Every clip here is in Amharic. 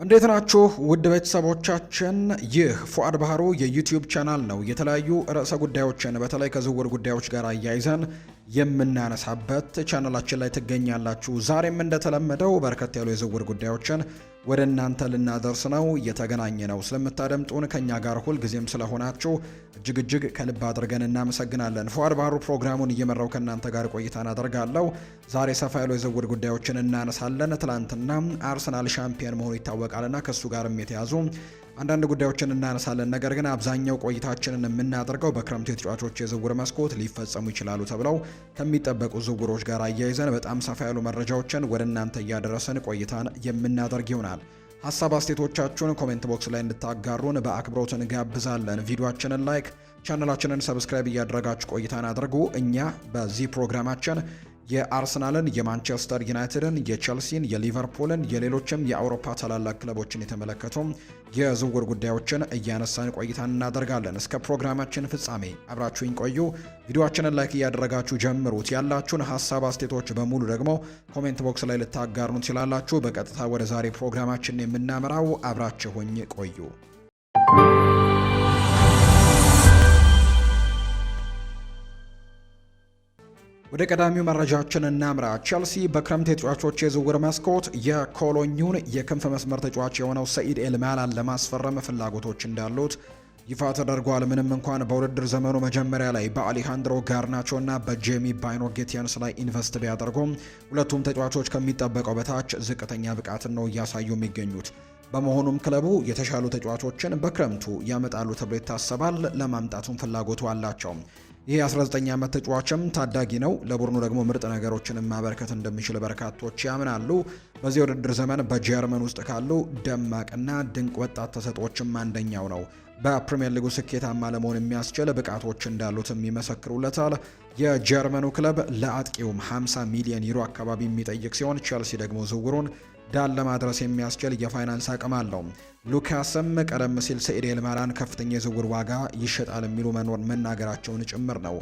እንዴት ናችሁ ውድ ቤተሰቦቻችን? ይህ ፉአድ ባህሩ የዩቲዩብ ቻናል ነው። የተለያዩ ርዕሰ ጉዳዮችን በተለይ ከዝውውር ጉዳዮች ጋር አያይዘን የምናነሳበት ቻናላችን ላይ ትገኛላችሁ። ዛሬም እንደተለመደው በርከት ያሉ የዝውውር ጉዳዮችን ወደ እናንተ ልናደርስ ነው የተገናኘ ነው። ስለምታደምጡን ከኛ ጋር ሁል ጊዜም ስለሆናችሁ እጅግ ከልብ አድርገን እናመሰግናለን። ፉአድ ባህሩ ፕሮግራሙን እየመራው ከእናንተ ጋር ቆይታን አደርጋለሁ። ዛሬ ሰፋ ያሉ የዝውውር ጉዳዮችን እናነሳለን። ትላንትና አርሰናል ሻምፒዮን መሆኑ ይታወቃልና ከሱ ጋርም የተያዙ አንዳንድ ጉዳዮችን እናነሳለን። ነገር ግን አብዛኛው ቆይታችንን የምናደርገው በክረምቱ የተጫዋቾች የዝውውር መስኮት ሊፈጸሙ ይችላሉ ተብለው ከሚጠበቁ ዝውውሮች ጋር አያይዘን በጣም ሰፋ ያሉ መረጃዎችን ወደ እናንተ እያደረሰን ቆይታን የምናደርግ ይሆናል። ሀሳብ አስተያየቶቻችሁን ኮሜንት ቦክስ ላይ እንድታጋሩን በአክብሮት እንጋብዛለን። ቪዲዮአችንን ላይክ፣ ቻናላችንን ሰብስክራይብ እያደረጋችሁ ቆይታን አድርጉ። እኛ በዚህ ፕሮግራማችን የአርሰናልን፣ የማንቸስተር ዩናይትድን፣ የቼልሲን፣ የሊቨርፑልን፣ የሌሎችም የአውሮፓ ታላላቅ ክለቦችን የተመለከቱ የዝውውር ጉዳዮችን እያነሳን ቆይታን እናደርጋለን። እስከ ፕሮግራማችን ፍጻሜ አብራችሁኝ ቆዩ። ቪዲዮአችንን ላይክ እያደረጋችሁ ጀምሩት። ያላችሁን ሀሳብ አስተያየቶች በሙሉ ደግሞ ኮሜንት ቦክስ ላይ ልታጋሩን ትችላላችሁ። በቀጥታ ወደ ዛሬ ፕሮግራማችን የምናመራው አብራችሁኝ ቆዩ። ወደ ቀዳሚው መረጃችን እናምራ። ቼልሲ በክረምት የተጫዋቾች የዝውውር መስኮት የኮሎኙን የክንፍ መስመር ተጫዋች የሆነው ሰኢድ ኤልማላን ለማስፈረም ፍላጎቶች እንዳሉት ይፋ ተደርጓል። ምንም እንኳን በውድድር ዘመኑ መጀመሪያ ላይ በአሌሃንድሮ ጋርናቾና በጄሚ ባይኖ ጌቲያንስ ላይ ኢንቨስት ቢያደርጉም ሁለቱም ተጫዋቾች ከሚጠበቀው በታች ዝቅተኛ ብቃትን ነው እያሳዩ የሚገኙት። በመሆኑም ክለቡ የተሻሉ ተጫዋቾችን በክረምቱ ያመጣሉ ተብሎ ይታሰባል። ለማምጣቱም ፍላጎቱ አላቸው። ይህ 19 ዓመት ተጫዋችም ታዳጊ ነው። ለቡድኑ ደግሞ ምርጥ ነገሮችን ማበርከት እንደሚችል በርካቶች ያምናሉ። በዚህ ውድድር ዘመን በጀርመን ውስጥ ካሉ ደማቅና ድንቅ ወጣት ተሰጥኦችም አንደኛው ነው። በፕሪሚየር ሊጉ ስኬታማ ለመሆን የሚያስችል ብቃቶች እንዳሉትም ይመሰክሩለታል። የጀርመኑ ክለብ ለአጥቂውም 50 ሚሊዮን ዩሮ አካባቢ የሚጠይቅ ሲሆን ቼልሲ ደግሞ ዝውውሩን ዳል ለማድረስ የሚያስችል የፋይናንስ አቅም አለው። ሉካስም ቀደም ሲል ሰኢድ ኤልማላን ከፍተኛ የዝውውር ዋጋ ይሸጣል የሚሉ መናገራቸውን ጭምር ነው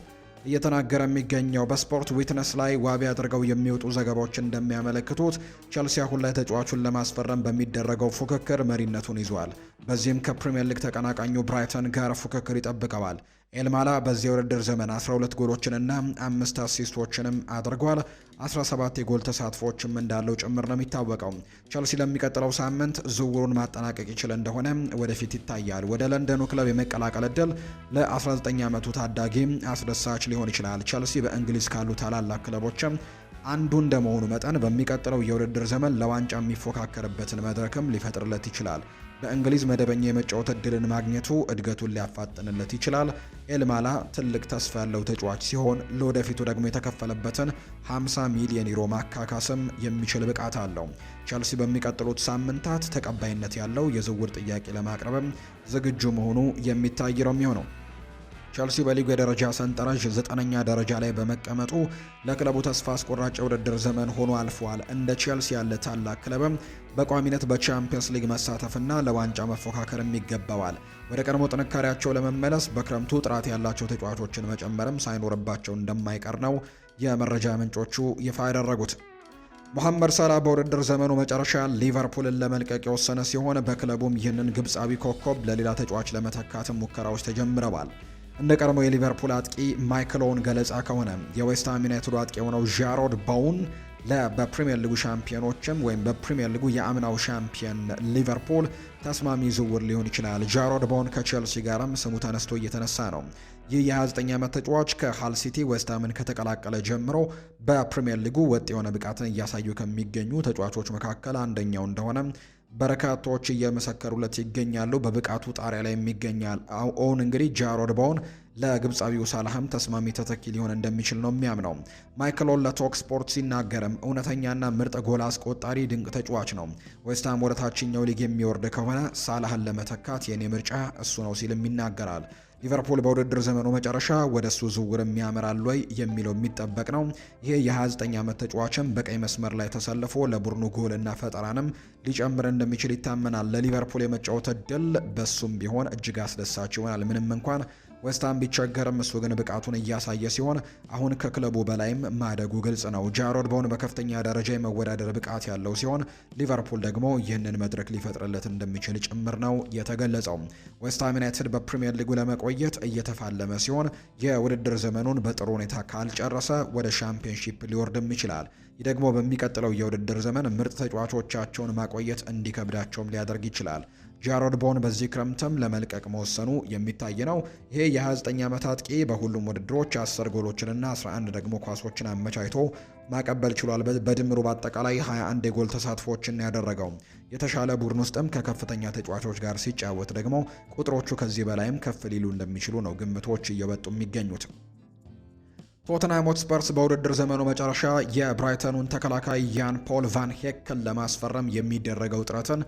እየተናገረ የሚገኘው። በስፖርት ዊትነስ ላይ ዋቢ አድርገው የሚወጡ ዘገባዎች እንደሚያመለክቱት ቼልሲ አሁን ላይ ተጫዋቹን ለማስፈረም በሚደረገው ፉክክር መሪነቱን ይዟል። በዚህም ከፕሪሚየር ሊግ ተቀናቃኙ ብራይተን ጋር ፉክክር ይጠብቀዋል። ኤልማላ በዚህ የውድድር ዘመን 12 ጎሎችንና 5 አሲስቶችንም አድርጓል። 17 የጎል ተሳትፎችም እንዳለው ጭምር ነው የሚታወቀው። ቼልሲ ለሚቀጥለው ሳምንት ዝውውሩን ማጠናቀቅ ይችል እንደሆነ ወደፊት ይታያል። ወደ ለንደኑ ክለብ የመቀላቀል እድል ለ19 ዓመቱ ታዳጊ አስደሳች ሊሆን ይችላል። ቼልሲ በእንግሊዝ ካሉ ታላላቅ ክለቦችም አንዱ እንደመሆኑ መጠን በሚቀጥለው የውድድር ዘመን ለዋንጫ የሚፎካከርበትን መድረክም ሊፈጥርለት ይችላል። በእንግሊዝ መደበኛ የመጫወት እድልን ማግኘቱ እድገቱን ሊያፋጥንለት ይችላል። ኤልማላ ትልቅ ተስፋ ያለው ተጫዋች ሲሆን ለወደፊቱ ደግሞ የተከፈለበትን 50 ሚሊዮን ዩሮ ማካካስም የሚችል ብቃት አለው። ቼልሲ በሚቀጥሉት ሳምንታት ተቀባይነት ያለው የዝውውር ጥያቄ ለማቅረብም ዝግጁ መሆኑ የሚታይ ነው የሚሆነው። ቼልሲ በሊጉ የደረጃ ሰንጠረዥ 9ኛ ደረጃ ላይ በመቀመጡ ለክለቡ ተስፋ አስቆራጭ የውድድር ዘመን ሆኖ አልፏል። እንደ ቼልሲ ያለ ታላቅ ክለብም በቋሚነት በቻምፒየንስ ሊግ መሳተፍና ለዋንጫ መፎካከርም ይገባዋል። ወደ ቀድሞ ጥንካሬያቸው ለመመለስ በክረምቱ ጥራት ያላቸው ተጫዋቾችን መጨመርም ሳይኖርባቸው እንደማይቀር ነው የመረጃ ምንጮቹ ይፋ ያደረጉት። ሙሐመድ ሳላህ በውድድር ዘመኑ መጨረሻ ሊቨርፑልን ለመልቀቅ የወሰነ ሲሆን በክለቡም ይህንን ግብፃዊ ኮከብ ለሌላ ተጫዋች ለመተካትም ሙከራዎች ተጀምረዋል። እንደ ቀድሞ የሊቨርፑል አጥቂ ማይክል ኦውን ገለጻ ከሆነ የዌስትሃም ዩናይትድ አጥቂ የሆነው ጃሮድ ቦውን በፕሪሚየር ሊጉ ሻምፒዮኖችም ወይም በፕሪሚየር ሊጉ የአምናው ሻምፒዮን ሊቨርፑል ተስማሚ ዝውውር ሊሆን ይችላል። ጃሮድ ቦውን ከቼልሲ ጋርም ስሙ ተነስቶ እየተነሳ ነው። ይህ የ29 ዓመት ተጫዋች ከሃል ሲቲ ዌስትሃምን ከተቀላቀለ ጀምሮ በፕሪሚየር ሊጉ ወጥ የሆነ ብቃትን እያሳዩ ከሚገኙ ተጫዋቾች መካከል አንደኛው እንደሆነ በርካቶች እየመሰከሩለት ይገኛሉ። በብቃቱ ጣሪያ ላይ የሚገኛል። ኦውን እንግዲህ ጃሮድ ቦውን ለግብፃዊው ሳላህም ተስማሚ ተተኪ ሊሆን እንደሚችል ነው የሚያምነው። ማይክል ኦውን ለቶክ ስፖርት ሲናገርም እውነተኛና ምርጥ ጎል አስቆጣሪ ድንቅ ተጫዋች ነው። ዌስትሃም ወደ ታችኛው ሊግ የሚወርድ ከሆነ ሳላህን ለመተካት የኔ ምርጫ እሱ ነው ሲልም ይናገራል። ሊቨርፑል በውድድር ዘመኑ መጨረሻ ወደ እሱ ዝውውር የሚያመራል ወይ የሚለው የሚጠበቅ ነው። ይሄ የ29 ዓመት ተጫዋችም በቀይ መስመር ላይ ተሰልፎ ለቡድኑ ጎልና ፈጠራንም ሊጨምር እንደሚችል ይታመናል። ለሊቨርፑል የመጫወት እድል በሱም ቢሆን እጅግ አስደሳች ይሆናል። ምንም እንኳን ዌስትሃም ቢቸገርም እሱ ግን ብቃቱን እያሳየ ሲሆን አሁን ከክለቡ በላይም ማደጉ ግልጽ ነው። ጃሮድ ቦወን በከፍተኛ ደረጃ የመወዳደር ብቃት ያለው ሲሆን ሊቨርፑል ደግሞ ይህንን መድረክ ሊፈጥርለት እንደሚችል ጭምር ነው የተገለጸው። ዌስትሃም ዩናይትድ በፕሪሚየር ሊጉ ለመቆየት እየተፋለመ ሲሆን የውድድር ዘመኑን በጥሩ ሁኔታ ካልጨረሰ ወደ ሻምፒዮንሺፕ ሊወርድም ይችላል። ይህ ደግሞ በሚቀጥለው የውድድር ዘመን ምርጥ ተጫዋቾቻቸውን ማቆየት እንዲከብዳቸውም ሊያደርግ ይችላል። ጃሮድ ቦወን በዚህ ክረምትም ለመልቀቅ መወሰኑ የሚታይ ነው። ይሄ የ29 ዓመት አጥቂ በሁሉም ውድድሮች 10 ጎሎችንና 11 ደግሞ ኳሶችን አመቻችቶ ማቀበል ችሏል። በድምሩ በአጠቃላይ 21 የጎል ተሳትፎችን ያደረገው የተሻለ ቡድን ውስጥም ከከፍተኛ ተጫዋቾች ጋር ሲጫወት ደግሞ ቁጥሮቹ ከዚህ በላይም ከፍ ሊሉ እንደሚችሉ ነው ግምቶች እየወጡ የሚገኙት። ቶተንሃም ሆትስፐርስ በውድድር ዘመኑ መጨረሻ የብራይተኑን ተከላካይ ያን ፖል ቫን ሄክን ለማስፈረም የሚደረገው ጥረትን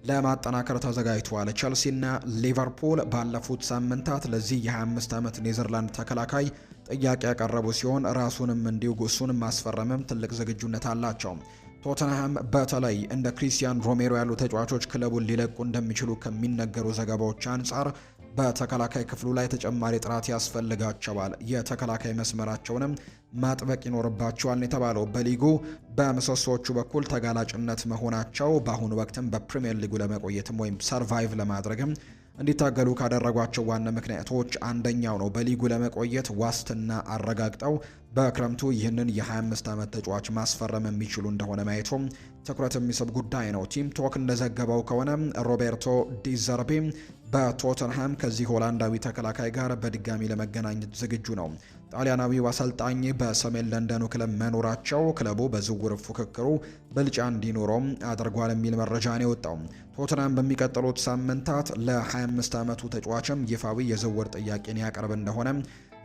ለማጠናከር ተዘጋጅተዋል። ቸልሲና ሊቨርፑል ባለፉት ሳምንታት ለዚህ የ25 ዓመት ኔዘርላንድ ተከላካይ ጥያቄ ያቀረቡ ሲሆን ራሱንም እንዲሁ እሱንም ማስፈረምም ትልቅ ዝግጁነት አላቸው። ቶተንሃም በተለይ እንደ ክሪስቲያን ሮሜሮ ያሉ ተጫዋቾች ክለቡን ሊለቁ እንደሚችሉ ከሚነገሩ ዘገባዎች አንጻር በተከላካይ ክፍሉ ላይ ተጨማሪ ጥራት ያስፈልጋቸዋል። የተከላካይ መስመራቸውንም ማጥበቅ ይኖርባቸዋል የተባለው በሊጉ በምሰሶቹ በኩል ተጋላጭነት መሆናቸው በአሁኑ ወቅትም በፕሪሚየር ሊጉ ለመቆየትም ወይም ሰርቫይቭ ለማድረግም እንዲታገሉ ካደረጓቸው ዋና ምክንያቶች አንደኛው ነው። በሊጉ ለመቆየት ዋስትና አረጋግጠው በክረምቱ ይህንን የ25 ዓመት ተጫዋች ማስፈረም የሚችሉ እንደሆነ ማየቱም ትኩረት የሚስብ ጉዳይ ነው። ቲም ቶክ እንደዘገበው ከሆነ ሮቤርቶ ዲዘርቢ በቶተንሃም ከዚህ ሆላንዳዊ ተከላካይ ጋር በድጋሚ ለመገናኘት ዝግጁ ነው። ጣሊያናዊው አሰልጣኝ በሰሜን ለንደኑ ክለብ መኖራቸው ክለቡ በዝውውር ፉክክሩ ብልጫ እንዲኖረውም አድርጓል የሚል መረጃ ነው የወጣው። ቶተንሃም በሚቀጥሉት ሳምንታት ለ25 ዓመቱ ተጫዋችም ይፋዊ የዝውውር ጥያቄን ያቀርብ እንደሆነ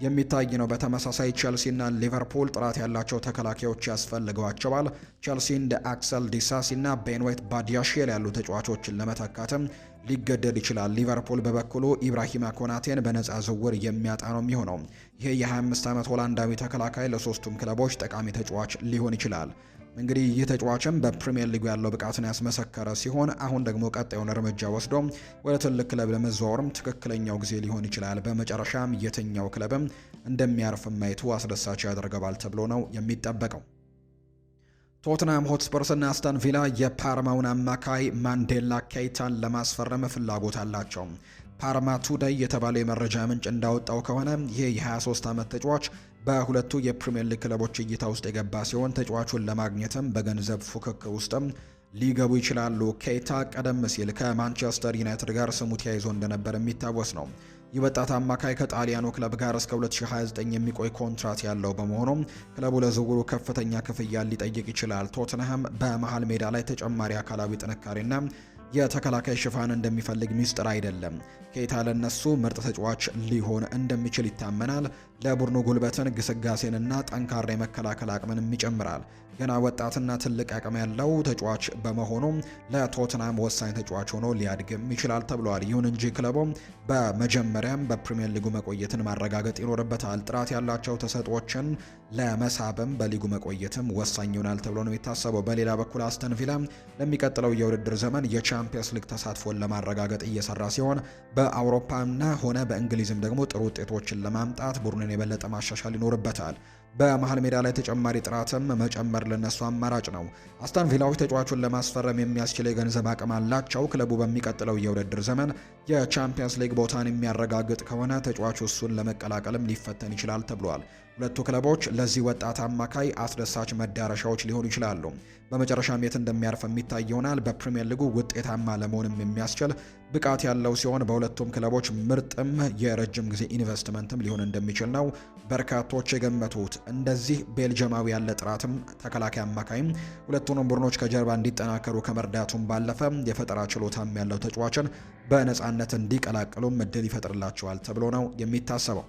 የሚታይ ነው። በተመሳሳይ ቼልሲና ሊቨርፑል ጥራት ያላቸው ተከላካዮች ያስፈልገዋቸዋል። ቼልሲ እንደ አክሰል ዲሳሲና ቤንዌት ባዲያሼል ያሉ ተጫዋቾችን ለመተካትም ሊገደድ ይችላል። ሊቨርፑል በበኩሉ ኢብራሂማ ኮናቴን በነፃ ዝውውር የሚያጣ ነው የሚሆነው። ይህ የ25 ዓመት ሆላንዳዊ ተከላካይ ለሶስቱም ክለቦች ጠቃሚ ተጫዋች ሊሆን ይችላል። እንግዲህ ይህ ተጫዋችም በፕሪሚየር ሊጉ ያለው ብቃትን ያስመሰከረ ሲሆን አሁን ደግሞ ቀጣዩን እርምጃ ወስዶ ወደ ትልቅ ክለብ ለመዘዋወርም ትክክለኛው ጊዜ ሊሆን ይችላል። በመጨረሻም የትኛው ክለብም እንደሚያርፍ ማየቱ አስደሳች ያደርገዋል ተብሎ ነው የሚጠበቀው። ቶትናም ሆትስፐርስ እና አስተን ቪላ የፓርማውን አማካይ ማንዴላ ኬይታን ለማስፈረም ፍላጎት አላቸው። ፓርማ ቱዴይ የተባለው የመረጃ ምንጭ እንዳወጣው ከሆነ ይህ የ23 ዓመት ተጫዋች በሁለቱ የፕሪሚየር ሊግ ክለቦች እይታ ውስጥ የገባ ሲሆን ተጫዋቹን ለማግኘትም በገንዘብ ፉክክር ውስጥም ሊገቡ ይችላሉ። ኬይታ ቀደም ሲል ከማንቸስተር ዩናይትድ ጋር ስሙ ተያይዞ እንደነበር የሚታወስ ነው። ይህ ወጣት አማካይ ከጣሊያኑ ክለብ ጋር እስከ 2029 የሚቆይ ኮንትራት ያለው በመሆኑ ክለቡ ለዝውውሩ ከፍተኛ ክፍያ ሊጠይቅ ይችላል። ቶትንሃም በመሃል ሜዳ ላይ ተጨማሪ አካላዊ ጥንካሬና የተከላካይ ሽፋን እንደሚፈልግ ሚስጥር አይደለም። ኬይታ ለነሱ ምርጥ ተጫዋች ሊሆን እንደሚችል ይታመናል። ለቡድኑ ጉልበትን፣ ግስጋሴንና ጠንካራ የመከላከል አቅምንም ይጨምራል። ገና ወጣትና ትልቅ አቅም ያለው ተጫዋች በመሆኑ ለቶትናም ወሳኝ ተጫዋች ሆኖ ሊያድግም ይችላል ተብሏል። ይሁን እንጂ ክለቡ በመጀመሪያም በፕሪሚየር ሊጉ መቆየትን ማረጋገጥ ይኖርበታል። ጥራት ያላቸው ተሰጥኦችን ለመሳብም በሊጉ መቆየትም ወሳኝ ይሆናል ተብሎ ነው የሚታሰበው። በሌላ በኩል አስተን ቪላ ለሚቀጥለው የውድድር ዘመን የቻምፒየንስ ሊግ ተሳትፎን ለማረጋገጥ እየሰራ ሲሆን በአውሮፓና ሆነ በእንግሊዝም ደግሞ ጥሩ ውጤቶችን ለማምጣት ቡድኑን የበለጠ ማሻሻል ይኖርበታል። በመሃል ሜዳ ላይ ተጨማሪ ጥራትም መጨመር ለነሱ አማራጭ ነው። አስተን ቪላዎች ተጫዋቹን ለማስፈረም የሚያስችል የገንዘብ አቅም አላቸው። ክለቡ በሚቀጥለው የውድድር ዘመን የቻምፒየንስ ሊግ ቦታን የሚያረጋግጥ ከሆነ ተጫዋቹ እሱን ለመቀላቀልም ሊፈተን ይችላል ተብሏል። ሁለቱ ክለቦች ለዚህ ወጣት አማካይ አስደሳች መዳረሻዎች ሊሆኑ ይችላሉ። በመጨረሻም የት እንደሚያርፍ የሚታይ ይሆናል። በፕሪሚየር ሊጉ ውጤታማ ለመሆንም የሚያስችል ብቃት ያለው ሲሆን በሁለቱም ክለቦች ምርጥም የረጅም ጊዜ ኢንቨስትመንትም ሊሆን እንደሚችል ነው በርካቶች የገመቱት። እንደዚህ ቤልጅማዊ ያለ ጥራትም ተከላካይ አማካይም ሁለቱንም ቡድኖች ከጀርባ እንዲጠናከሩ ከመርዳቱም ባለፈ የፈጠራ ችሎታም ያለው ተጫዋችን በነፃነት እንዲቀላቀሉም እድል ይፈጥርላቸዋል ተብሎ ነው የሚታሰበው።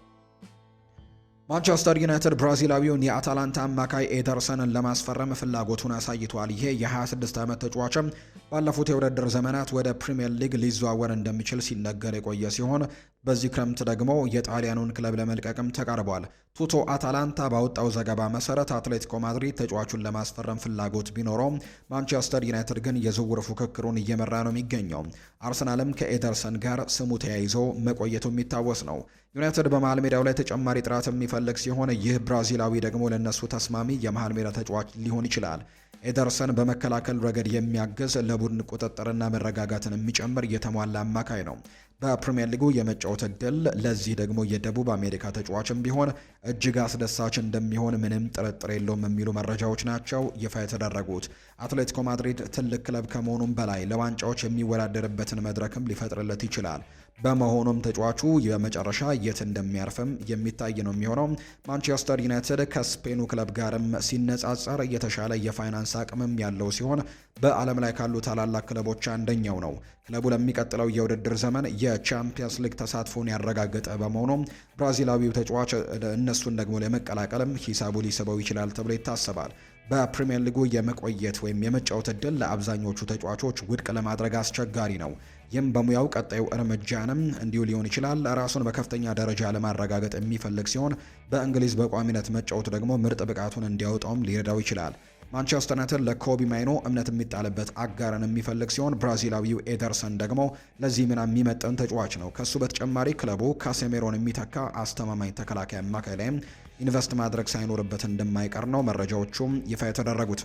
ማንቸስተር ዩናይትድ ብራዚላዊውን የአታላንታ አማካይ ኤደርሰንን ለማስፈረም ፍላጎቱን አሳይቷል። ይሄ የ26 ዓመት ተጫዋችም ባለፉት የውድድር ዘመናት ወደ ፕሪሚየር ሊግ ሊዘዋወር እንደሚችል ሲነገር የቆየ ሲሆን በዚህ ክረምት ደግሞ የጣሊያኑን ክለብ ለመልቀቅም ተቃርቧል። ቱቶ አታላንታ ባወጣው ዘገባ መሰረት አትሌቲኮ ማድሪድ ተጫዋቹን ለማስፈረም ፍላጎት ቢኖረውም ማንቸስተር ዩናይትድ ግን የዝውውር ፉክክሩን እየመራ ነው የሚገኘው። አርሰናልም ከኤደርሰን ጋር ስሙ ተያይዞ መቆየቱ የሚታወስ ነው። ዩናይትድ በመሃል ሜዳው ላይ ተጨማሪ ጥራት የሚፈልግ ሲሆን ይህ ብራዚላዊ ደግሞ ለነሱ ተስማሚ የመሃል ሜዳ ተጫዋች ሊሆን ይችላል። ኤደርሰን በመከላከል ረገድ የሚያግዝ ለቡድን ቁጥጥርና መረጋጋትን የሚጨምር የተሟላ አማካይ ነው። በፕሪሚየር ሊጉ የመጫወት እድል ለዚህ ደግሞ የደቡብ አሜሪካ ተጫዋችም ቢሆን እጅግ አስደሳች እንደሚሆን ምንም ጥርጥር የለውም የሚሉ መረጃዎች ናቸው ይፋ የተደረጉት። አትሌቲኮ ማድሪድ ትልቅ ክለብ ከመሆኑም በላይ ለዋንጫዎች የሚወዳደርበትን መድረክም ሊፈጥርለት ይችላል። በመሆኑም ተጫዋቹ የመጨረሻ የት እንደሚያርፍም የሚታይ ነው የሚሆነው። ማንቸስተር ዩናይትድ ከስፔኑ ክለብ ጋርም ሲነጻጸር የተሻለ የፋይናንስ አቅምም ያለው ሲሆን በዓለም ላይ ካሉ ታላላቅ ክለቦች አንደኛው ነው። ክለቡ ለሚቀጥለው የውድድር ዘመን የቻምፒየንስ ሊግ ተሳትፎን ያረጋገጠ በመሆኑ ብራዚላዊው ተጫዋች እነሱን ደግሞ ለመቀላቀልም ሂሳቡ ሊስበው ይችላል ተብሎ ይታሰባል። በፕሪሚየር ሊጉ የመቆየት ወይም የመጫወት እድል ለአብዛኞቹ ተጫዋቾች ውድቅ ለማድረግ አስቸጋሪ ነው። ይህም በሙያው ቀጣዩ እርምጃንም እንዲሁ ሊሆን ይችላል። ራሱን በከፍተኛ ደረጃ ለማረጋገጥ የሚፈልግ ሲሆን በእንግሊዝ በቋሚነት መጫወቱ ደግሞ ምርጥ ብቃቱን እንዲያወጣውም ሊረዳው ይችላል። ማንቸስተር ዩናይትድ ለኮቢ ማይኖ እምነት የሚጣልበት አጋርን የሚፈልግ ሲሆን ብራዚላዊው ኤደርሰን ደግሞ ለዚህ ሚና የሚመጥን ተጫዋች ነው። ከሱ በተጨማሪ ክለቡ ካሴሜሮን የሚተካ አስተማማኝ ተከላካይ አማካይ ላይም ኢንቨስት ማድረግ ሳይኖርበት እንደማይቀር ነው መረጃዎቹም ይፋ የተደረጉት።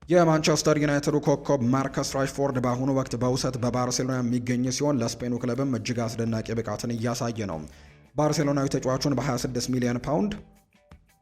የማንቸስተር ዩናይትዱ ኮከብ ማርከስ ራሽፎርድ በአሁኑ ወቅት በውሰት በባርሴሎና የሚገኝ ሲሆን ለስፔኑ ክለብም እጅግ አስደናቂ ብቃትን እያሳየ ነው። ባርሴሎናዊ ተጫዋቹን በ26 ሚሊዮን ፓውንድ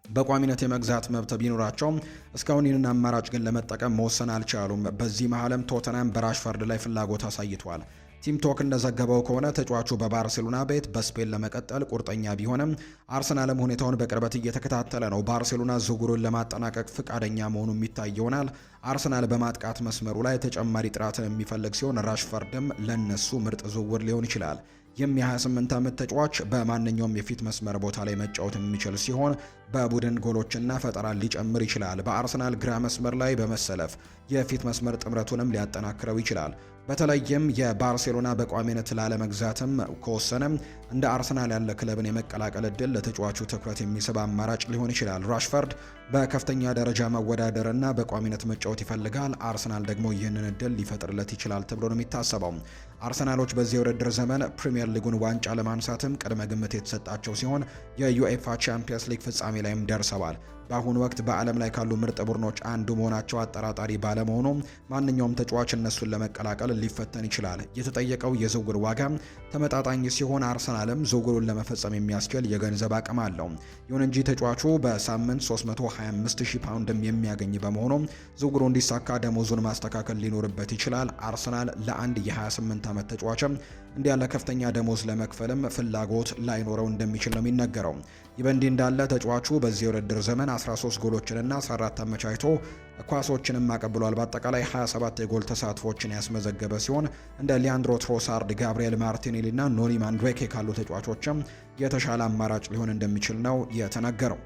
በቋሚነት የመግዛት መብት ቢኖራቸውም እስካሁን ይህንን አማራጭ ግን ለመጠቀም መወሰን አልቻሉም። በዚህ መሃልም ቶተናም በራሽፈርድ ላይ ፍላጎት አሳይቷል። ቲም ቶክ እንደዘገበው ከሆነ ተጫዋቹ በባርሴሎና ቤት በስፔን ለመቀጠል ቁርጠኛ ቢሆንም አርሰናልም ሁኔታውን በቅርበት እየተከታተለ ነው። ባርሴሎና ዝውውሩን ለማጠናቀቅ ፍቃደኛ መሆኑ የሚታይ ይሆናል። አርሰናል በማጥቃት መስመሩ ላይ ተጨማሪ ጥራትን የሚፈልግ ሲሆን ራሽፈርድም ለነሱ ምርጥ ዝውውር ሊሆን ይችላል። የ28 ዓመት ተጫዋች በማንኛውም የፊት መስመር ቦታ ላይ መጫወት የሚችል ሲሆን በቡድን ጎሎችና ፈጠራ ሊጨምር ይችላል። በአርሰናል ግራ መስመር ላይ በመሰለፍ የፊት መስመር ጥምረቱንም ሊያጠናክረው ይችላል። በተለይም የባርሴሎና በቋሚነት ላለመግዛትም ከወሰነ እንደ አርሰናል ያለ ክለብን የመቀላቀል እድል ለተጫዋቹ ትኩረት የሚስብ አማራጭ ሊሆን ይችላል። ራሽፈርድ በከፍተኛ ደረጃ መወዳደርና በቋሚነት መጫወት ይፈልጋል። አርሰናል ደግሞ ይህንን እድል ሊፈጥርለት ይችላል ተብሎ ነው የሚታሰበው። አርሰናሎች በዚህ የውድድር ዘመን ፕሪሚየር ሊጉን ዋንጫ ለማንሳትም ቅድመ ግምት የተሰጣቸው ሲሆን የዩኤፋ ቻምፒየንስ ሊግ ፍጻሜ ላይም ደርሰዋል። በአሁኑ ወቅት በዓለም ላይ ካሉ ምርጥ ቡድኖች አንዱ መሆናቸው አጠራጣሪ ባለመሆኑ ማንኛውም ተጫዋች እነሱን ለመቀላቀል ሊፈተን ይችላል። የተጠየቀው የዝውውር ዋጋ ተመጣጣኝ ሲሆን አርሰናልም ዝውውሩን ለመፈጸም የሚያስችል የገንዘብ አቅም አለው። ይሁን እንጂ ተጫዋቹ በሳምንት 325,000 ፓውንድም የሚያገኝ በመሆኑ ዝውውሩ እንዲሳካ ደሞዙን ማስተካከል ሊኖርበት ይችላል። አርሰናል ለአንድ የ28 ዓመት ተጫዋችም እንዲህ ያለ ከፍተኛ ደሞዝ ለመክፈልም ፍላጎት ላይኖረው እንደሚችል ነው የሚነገረው። ይህ በእንዲህ እንዳለ ተጫዋቹ በዚህ የውድድር ዘመን 13 ጎሎችንና 14 አመቻችቶ ኳሶችንም አቀብሏል። በአጠቃላይ 27 የጎል ተሳትፎችን ያስመዘገበ ሲሆን እንደ ሊያንድሮ ትሮሳርድ፣ ጋብሪኤል ማርቲኔሊ እና ኖኒ ማንዱዌኬ ካሉ ተጫዋቾችም የተሻለ አማራጭ ሊሆን እንደሚችል ነው የተነገረው።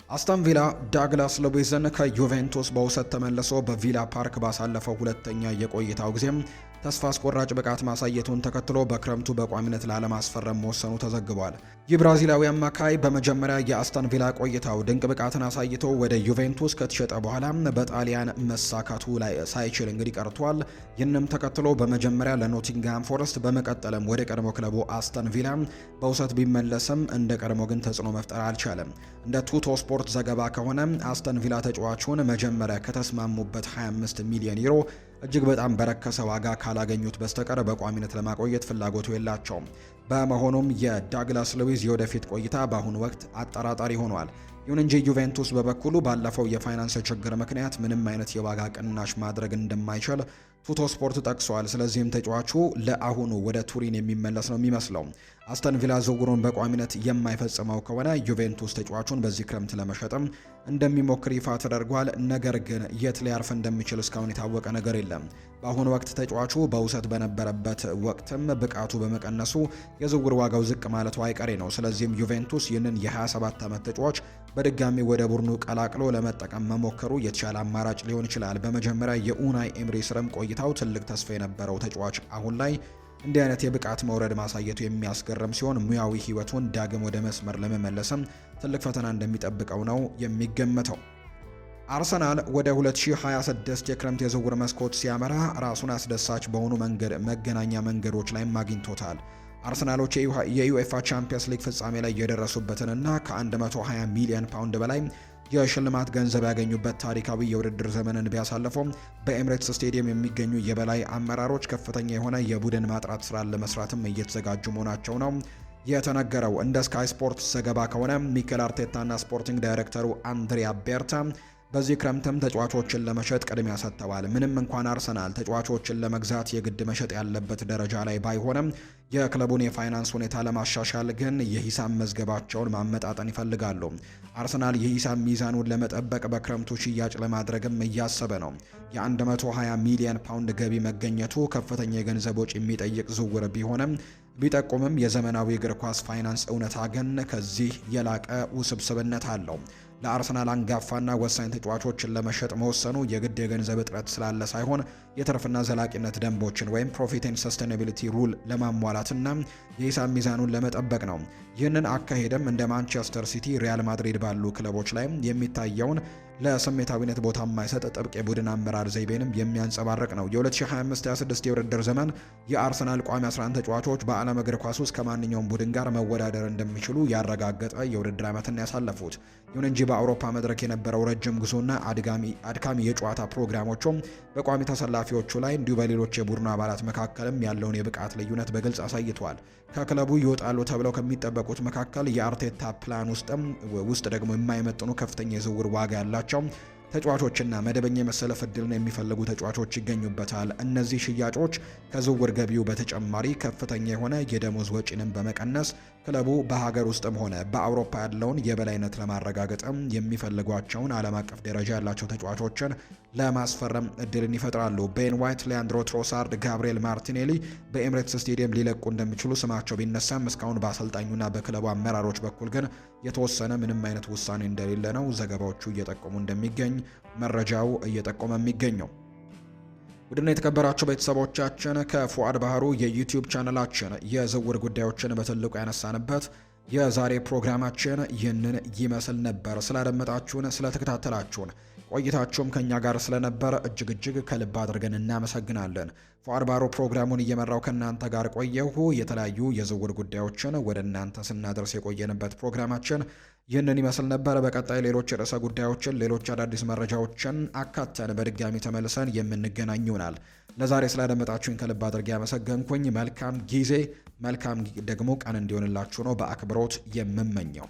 አስተን ቪላ ዳግላስ ሉዊዝን ከዩቬንቱስ በውሰት ተመልሶ በቪላ ፓርክ ባሳለፈው ሁለተኛ የቆይታው ጊዜም ተስፋ አስቆራጭ ብቃት ማሳየቱን ተከትሎ በክረምቱ በቋሚነት ላለማስፈረም መወሰኑ ተዘግቧል። ይህ ብራዚላዊ አማካይ በመጀመሪያ የአስተን ቪላ ቆይታው ድንቅ ብቃትን አሳይቶ ወደ ዩቬንቱስ ከተሸጠ በኋላ በጣሊያን መሳካቱ ላይ ሳይችል እንግዲህ ቀርቷል። ይህንም ተከትሎ በመጀመሪያ ለኖቲንግሃም ፎረስት በመቀጠልም ወደ ቀድሞ ክለቡ አስተን ቪላ በውሰት ቢመለስም እንደ ቀድሞ ግን ተጽዕኖ መፍጠር አልቻለም። እንደ ቱቶ ስፖርት ዘገባ ከሆነ አስተን ቪላ ተጫዋቹን መጀመሪያ ከተስማሙበት 25 ሚሊዮን ዩሮ እጅግ በጣም በረከሰ ዋጋ ካላገኙት በስተቀር በቋሚነት ለማቆየት ፍላጎቱ የላቸውም። በመሆኑም የዳግላስ ሉዊዝ የወደፊት ቆይታ በአሁኑ ወቅት አጠራጣሪ ሆኗል። ይሁን እንጂ ዩቬንቱስ በበኩሉ ባለፈው የፋይናንስ ችግር ምክንያት ምንም አይነት የዋጋ ቅናሽ ማድረግ እንደማይችል ቱቶ ስፖርት ጠቅሷል። ስለዚህም ተጫዋቹ ለአሁኑ ወደ ቱሪን የሚመለስ ነው የሚመስለው። አስተን ቪላ ዝውውሩን በቋሚነት የማይፈጽመው ከሆነ ዩቬንቱስ ተጫዋቹን በዚህ ክረምት ለመሸጥም እንደሚሞክር ይፋ ተደርጓል። ነገር ግን የት ሊያርፍ እንደሚችል እስካሁን የታወቀ ነገር የለም። በአሁኑ ወቅት ተጫዋቹ በውሰት በነበረበት ወቅትም ብቃቱ በመቀነሱ የዝውውር ዋጋው ዝቅ ማለቱ አይቀሬ ነው። ስለዚህም ዩቬንቱስ ይህንን የ27 ዓመት ተጫዋች በድጋሚ ወደ ቡድኑ ቀላቅሎ ለመጠቀም መሞከሩ የተሻለ አማራጭ ሊሆን ይችላል። በመጀመሪያ የኡናይ ኤምሪ ስርም ቆይታው ትልቅ ተስፋ የነበረው ተጫዋች አሁን ላይ እንዲህ አይነት የብቃት መውረድ ማሳየቱ የሚያስገርም ሲሆን ሙያዊ ሕይወቱን ዳግም ወደ መስመር ለመመለስም ትልቅ ፈተና እንደሚጠብቀው ነው የሚገመተው። አርሰናል ወደ 2026 የክረምት የዝውውር መስኮት ሲያመራ ራሱን አስደሳች በሆኑ መገናኛ መንገዶች ላይም አግኝቶታል። አርሰናሎች የዩኤፋ ቻምፒየንስ ሊግ ፍጻሜ ላይ የደረሱበትንና ከ120 ሚሊዮን ፓውንድ በላይ የሽልማት ገንዘብ ያገኙበት ታሪካዊ የውድድር ዘመንን ቢያሳልፉም በኤምሬትስ ስቴዲየም የሚገኙ የበላይ አመራሮች ከፍተኛ የሆነ የቡድን ማጥራት ስራን ለመስራትም እየተዘጋጁ መሆናቸው ነው የተነገረው። እንደ ስካይ ስፖርት ዘገባ ከሆነ ሚኬል አርቴታና ስፖርቲንግ ዳይሬክተሩ አንድሪያ ቤርታ በዚህ ክረምትም ተጫዋቾችን ለመሸጥ ቅድሚያ ሰጥተዋል። ምንም እንኳን አርሰናል ተጫዋቾችን ለመግዛት የግድ መሸጥ ያለበት ደረጃ ላይ ባይሆንም የክለቡን የፋይናንስ ሁኔታ ለማሻሻል ግን የሂሳብ መዝገባቸውን ማመጣጠን ይፈልጋሉ። አርሰናል የሂሳብ ሚዛኑን ለመጠበቅ በክረምቱ ሽያጭ ለማድረግም እያሰበ ነው። የ120 ሚሊዮን ፓውንድ ገቢ መገኘቱ ከፍተኛ የገንዘብ ወጪ የሚጠይቅ ዝውውር ቢጠቁምም የዘመናዊ እግር ኳስ ፋይናንስ እውነታ ግን ከዚህ የላቀ ውስብስብነት አለው። ለአርሰናል አንጋፋና ወሳኝ ተጫዋቾችን ለመሸጥ መወሰኑ የግድ የገንዘብ እጥረት ስላለ ሳይሆን የትርፍና ዘላቂነት ደንቦችን ወይም ፕሮፊት ኤንድ ሰስቴናቢሊቲ ሩል ለማሟላትና የሂሳብ ሚዛኑን ለመጠበቅ ነው። ይህንን አካሄድም እንደ ማንቸስተር ሲቲ፣ ሪያል ማድሪድ ባሉ ክለቦች ላይ የሚታየውን ለስሜታዊነት ቦታ የማይሰጥ ጥብቅ የቡድን አመራር ዘይቤንም የሚያንጸባርቅ ነው። የ2025-26 የውድድር ዘመን የአርሰናል ቋሚ 11 ተጫዋቾች በዓለም እግር ኳስ ውስጥ ከማንኛውም ቡድን ጋር መወዳደር እንደሚችሉ ያረጋገጠ የውድድር ዓመትን ያሳለፉት። ይሁን እንጂ በአውሮፓ መድረክ የነበረው ረጅም ጉዞና አድካሚ የጨዋታ ፕሮግራሞቹም በቋሚ ተሰላፊዎቹ ላይ እንዲሁ በሌሎች የቡድኑ አባላት መካከልም ያለውን የብቃት ልዩነት በግልጽ አሳይቷል። ከክለቡ ይወጣሉ ተብለው ከሚጠበቁት መካከል የአርቴታ ፕላን ውስጥ ደግሞ የማይመጥኑ ከፍተኛ የዝውውር ዋጋ ያላቸው ተጫዋቾችና መደበኛ የመሰለፍ ዕድልን የሚፈልጉ ተጫዋቾች ይገኙበታል። እነዚህ ሽያጮች ከዝውውር ገቢው በተጨማሪ ከፍተኛ የሆነ የደሞዝ ወጪንም በመቀነስ ክለቡ በሀገር ውስጥም ሆነ በአውሮፓ ያለውን የበላይነት ለማረጋገጥም የሚፈልጓቸውን ዓለም አቀፍ ደረጃ ያላቸው ተጫዋቾችን ለማስፈረም እድልን ይፈጥራሉ። ቤን ዋይት፣ ሊያንድሮ ትሮሳርድ፣ ጋብሪኤል ማርቲኔሊ በኤምሬትስ ስቴዲየም ሊለቁ እንደሚችሉ ስማቸው ቢነሳም እስካሁን በአሰልጣኙና በክለቡ አመራሮች በኩል ግን የተወሰነ ምንም አይነት ውሳኔ እንደሌለ ነው ዘገባዎቹ እየጠቆሙ እንደሚገኝ መረጃው እየጠቆመ የሚገኘው። ውድና የተከበራችሁ ቤተሰቦቻችን ከፉአድ ባህሩ የዩቲዩብ ቻናላችን የዝውውር ጉዳዮችን በትልቁ ያነሳንበት የዛሬ ፕሮግራማችን ይህንን ይመስል ነበር። ስላደመጣችሁን፣ ስለተከታተላችሁን ቆይታችሁም ከኛ ጋር ስለነበር እጅግ ከልብ አድርገን እናመሰግናለን። ፉአድ ባህሩ ፕሮግራሙን እየመራው ከእናንተ ጋር ቆየሁ። የተለያዩ የዝውውር ጉዳዮችን ወደ እናንተ ስናደርስ የቆየንበት ፕሮግራማችን ይህንን ይመስል ነበር። በቀጣይ ሌሎች ርዕሰ ጉዳዮችን፣ ሌሎች አዳዲስ መረጃዎችን አካተን በድጋሚ ተመልሰን የምንገናኝ ይሆናል። ለዛሬ ስላደመጣችሁኝ ከልብ አድርጌ ያመሰገንኩኝ። መልካም ጊዜ፣ መልካም ደግሞ ቀን እንዲሆንላችሁ ነው በአክብሮት የምመኘው።